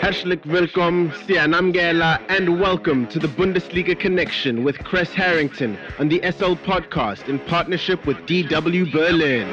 Herzlich willkommen, Sianamgela, and welcome to the Bundesliga Connection with Chris Harrington on the SL Podcast in partnership with DW Berlin.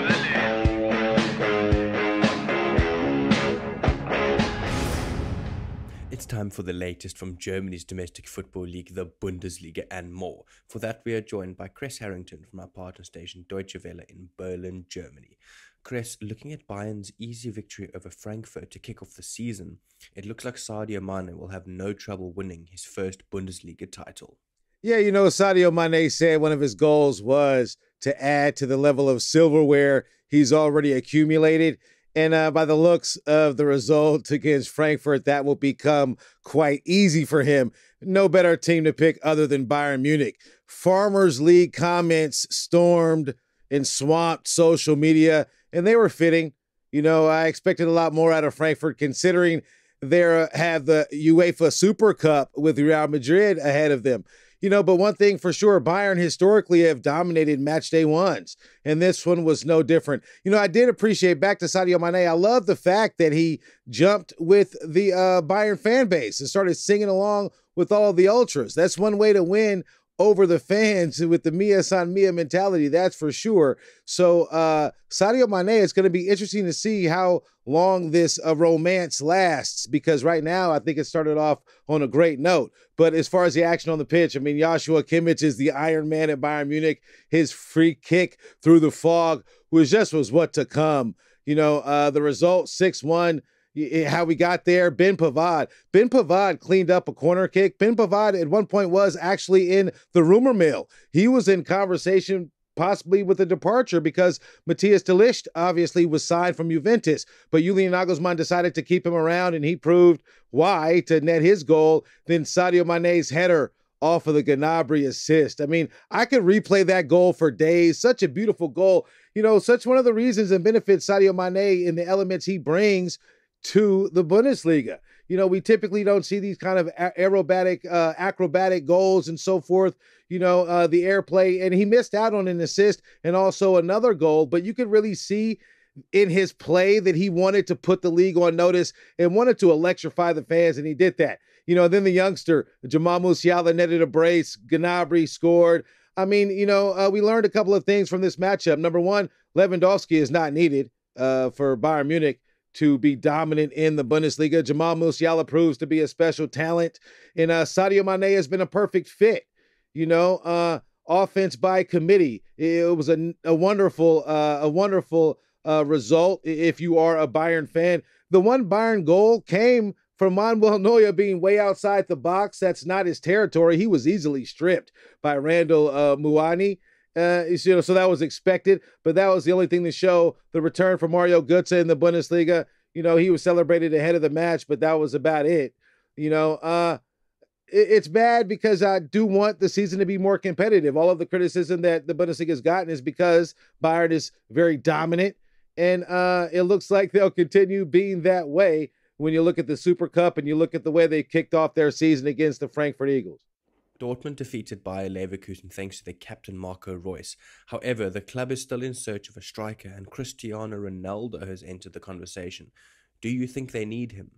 It's time for the latest from Germany's domestic football league, the Bundesliga, and more. For that, we are joined by Chris Harrington from our partner station Deutsche Welle in Berlin, Germany. Chris, looking at Bayern's easy victory over Frankfurt to kick off the season, it looks like Sadio Mane will have no trouble winning his first Bundesliga title. Yeah, Sadio Mane said one of his goals was to add to the level of silverware he's already accumulated. And by the looks of the result against Frankfurt, that will become quite easy for him. No better team to pick other than Bayern Munich. Farmers League comments stormed and swamped social media, and they were fitting. I expected a lot more out of Frankfurt considering they have the UEFA Super Cup with Real Madrid ahead of them. But one thing for sure, Bayern historically have dominated match day ones, and this one was no different. I did appreciate, back to Sadio Mane, I love the fact that he jumped with the Bayern fan base and started singing along with all of the ultras. That's one way to win over the fans with the Mia San Mia mentality, that's for sure. So Sadio Mane, it's going to be interesting to see how long this romance lasts, because right now I think it started off on a great note. But as far as the action on the pitch, Joshua Kimmich is the Iron Man at Bayern Munich. His free kick through the fog was what to come. The result 6-1. How we got there, Ben Pavard. Ben Pavard cleaned up a corner kick. Ben Pavard at one point was actually in the rumor mill. He was in conversation possibly with a departure because Matthias de Ligt obviously was signed from Juventus, but Julian Nagelsmann decided to keep him around, and he proved why to net his goal. Then Sadio Mane's header off of the Gnabry assist. I could replay that goal for days. Such a beautiful goal. Such one of the reasons and benefits Sadio Mane in the elements he brings to the Bundesliga. We typically don't see these kind of acrobatic goals and so forth, the airplay, and he missed out on an assist and also another goal, but you could really see in his play that he wanted to put the league on notice and wanted to electrify the fans, and he did that. Then the youngster, Jamal Musiala, netted a brace, Gnabry scored. We learned a couple of things from this matchup. Number one, Lewandowski is not needed for Bayern Munich to be dominant in the Bundesliga. Jamal Musiala proves to be a special talent, and Sadio Mane has been a perfect fit. Offense by committee. It was a wonderful result if you are a Bayern fan. The one Bayern goal came from Manuel Neuer being way outside the box. That's not his territory. He was easily stripped by Randall Muani. So that was expected, but that was the only thing to show the return for Mario Götze in the Bundesliga. He was celebrated ahead of the match, but that was about it. It's bad because I do want the season to be more competitive. All of the criticism that the Bundesliga has gotten is because Bayern is very dominant, and it looks like they'll continue being that way when you look at the Super Cup and you look at the way they kicked off their season against the Frankfurt Eagles. Dortmund defeated Bayer Leverkusen thanks to their captain Marco Reus. However, the club is still in search of a striker, and Cristiano Ronaldo has entered the conversation. Do you think they need him?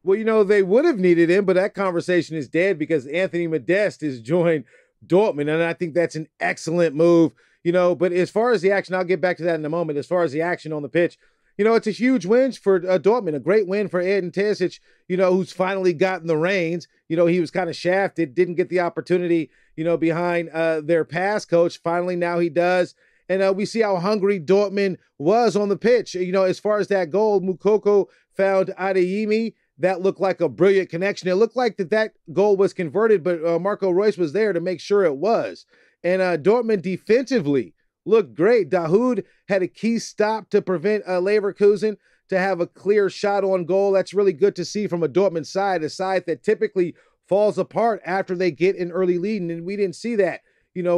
Well, they would have needed him, but that conversation is dead because Anthony Modeste has joined Dortmund, and I think that's an excellent move. But as far as the action, I'll get back to that in a moment. As far as the action on the pitch, it's a huge win for Dortmund, a great win for Edin Terzic, who's finally gotten the reins. He was kind of shafted, didn't get the opportunity, behind their past coach. Finally, now he does. And we see how hungry Dortmund was on the pitch. As far as that goal, Moukoko found Adeyemi. That looked like a brilliant connection. It looked like that goal was converted, but Marco Reus was there to make sure it was. And Dortmund defensively looked great. Dahoud had a key stop to prevent Leverkusen to have a clear shot on goal. That's really good to see from a Dortmund side, a side that typically falls apart after they get an early lead. And we didn't see that,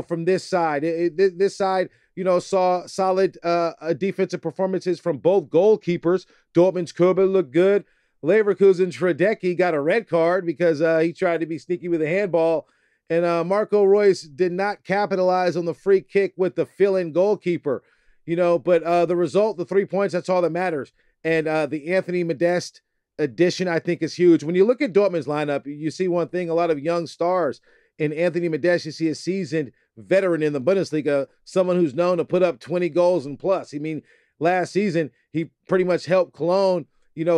from this side. This side, saw solid defensive performances from both goalkeepers. Dortmund's Köber looked good. Leverkusen's Hradecky got a red card because he tried to be sneaky with a handball. And Marco Reus did not capitalize on the free kick with the fill-in goalkeeper. But the result, the 3 points, that's all that matters. And the Anthony Modeste addition, I think, is huge. When you look at Dortmund's lineup, you see one thing, a lot of young stars. In Anthony Modeste, you see a seasoned veteran in the Bundesliga, someone who's known to put up 20 goals and plus. I mean, last season, he pretty much helped Cologne,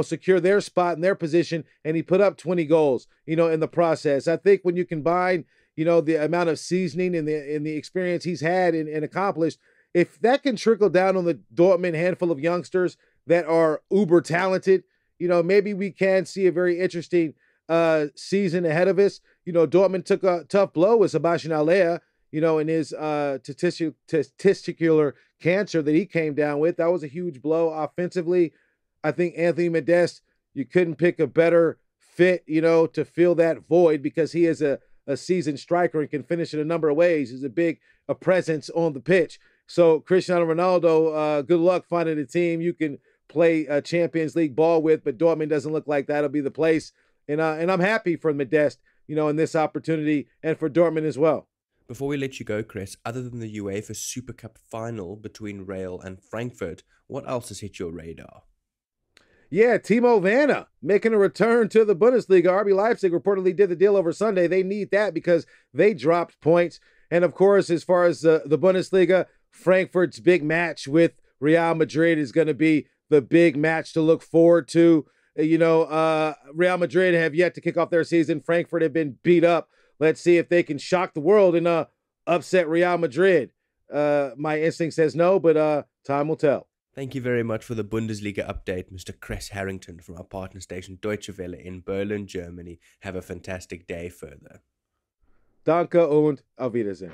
secure their spot in their position, and he put up 20 goals, in the process. I think when you combine, the amount of seasoning and the experience he's had and accomplished, if that can trickle down on the Dortmund handful of youngsters that are uber talented, maybe we can see a very interesting season ahead of us. Dortmund took a tough blow with Sebastian Haller, in his testicular cancer that he came down with. That was a huge blow offensively. I think Anthony Modeste, you couldn't pick a better fit, to fill that void, because he is a seasoned striker and can finish in a number of ways. He's a presence on the pitch. So Cristiano Ronaldo, good luck finding a team you can play Champions League ball with, but Dortmund doesn't look like that'll be the place. And I'm happy for Modeste, in this opportunity, and for Dortmund as well. Before we let you go, Chris, other than the UEFA Super Cup final between Real and Frankfurt, what else has hit your radar? Yeah, Timo Werner making a return to the Bundesliga. RB Leipzig reportedly did the deal over Sunday. They need that because they dropped points. And of course, as far as the Bundesliga, Frankfurt's big match with Real Madrid is going to be the big match to look forward to. Real Madrid have yet to kick off their season. Frankfurt have been beat up. Let's see if they can shock the world and upset Real Madrid. My instinct says no, but time will tell. Thank you very much for the Bundesliga update, Mr. Chris Harrington from our partner station Deutsche Welle in Berlin, Germany. Have a fantastic day further. Danke und auf Wiedersehen.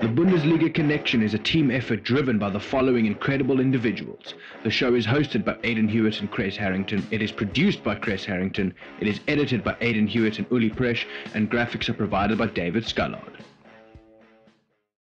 The Bundesliga Connection is a team effort driven by the following incredible individuals. The show is hosted by Aidan Hewitt and Chris Harrington. It is produced by Chris Harrington. It is edited by Aidan Hewitt and Uli Presch, and graphics are provided by David Scullard.